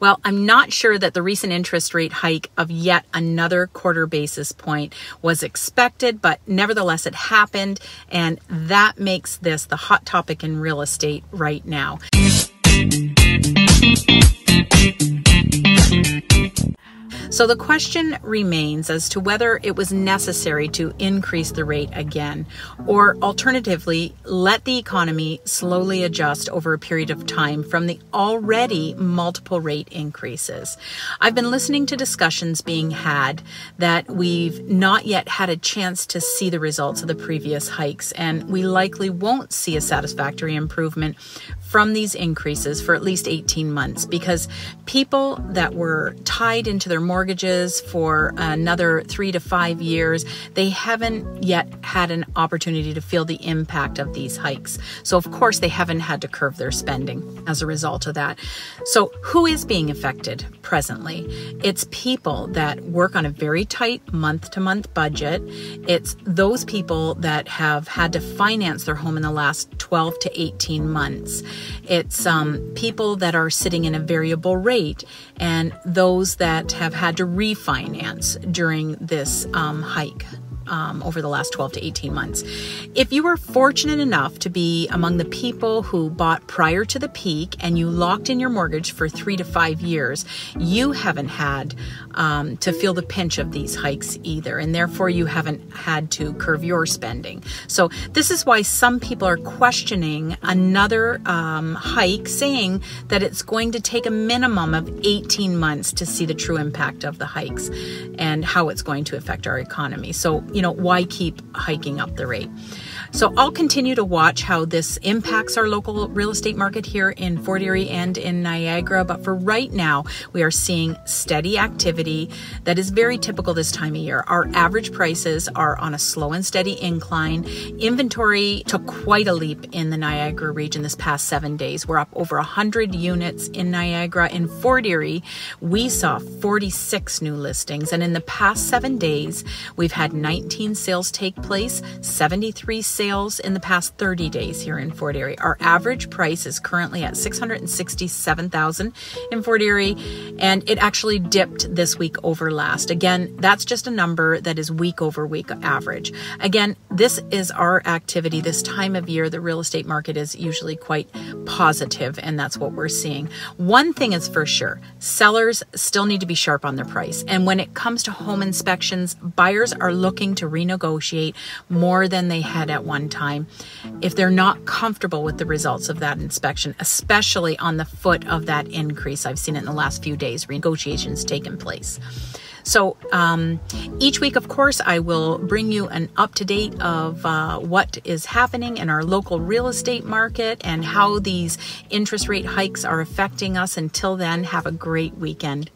Well, I'm not sure that the recent interest rate hike of yet another quarter basis point was expected, but nevertheless it happened, and that makes this the hot topic in real estate right now. So the question remains as to whether it was necessary to increase the rate again, or alternatively, let the economy slowly adjust over a period of time from the already multiple rate increases. I've been listening to discussions being had that we've not yet had a chance to see the results of the previous hikes, and we likely won't see a satisfactory improvement from these increases for at least 18 months, because people that were tied into their mortgages for another 3 to 5 years, they haven't yet had an opportunity to feel the impact of these hikes. So of course they haven't had to curb their spending as a result of that. So who is being affected presently? It's people that work on a very tight month-to-month budget. It's those people that have had to finance their home in the last 12 to 18 months. It's people that are sitting in a variable rate, and those that have had to refinance during this hike over the last 12 to 18 months. If you were fortunate enough to be among the people who bought prior to the peak and you locked in your mortgage for 3 to 5 years, you haven't had to feel the pinch of these hikes either, and therefore you haven't had to curb your spending. So this is why some people are questioning another hike, saying that it's going to take a minimum of 18 months to see the true impact of the hikes and how it's going to affect our economy. So, why keep hiking up the rate? So I'll continue to watch how this impacts our local real estate market here in Fort Erie and in Niagara. But for right now, we are seeing steady activity that is very typical this time of year. Our average prices are on a slow and steady incline. Inventory took quite a leap in the Niagara region this past 7 days. We're up over 100 units in Niagara. In Fort Erie, we saw 46 new listings. And in the past 7 days, we've had 19 sales take place, 73 sales in the past 30 days here in Fort Erie. Our average price is currently at $667,000 in Fort Erie, and it actually dipped this week over last. Again, that's just a number that is week over week average. Again, this is our activity. This time of year, the real estate market is usually quite positive, and that's what we're seeing. One thing is for sure, sellers still need to be sharp on their price. And when it comes to home inspections, buyers are looking to renegotiate more than they had at one time if they're not comfortable with the results of that inspection, especially on the foot of that increase. I've seen it in the last few days, renegotiations taking place. So each week, of course, I will bring you an up-to-date of what is happening in our local real estate market and how these interest rate hikes are affecting us. Until then, have a great weekend.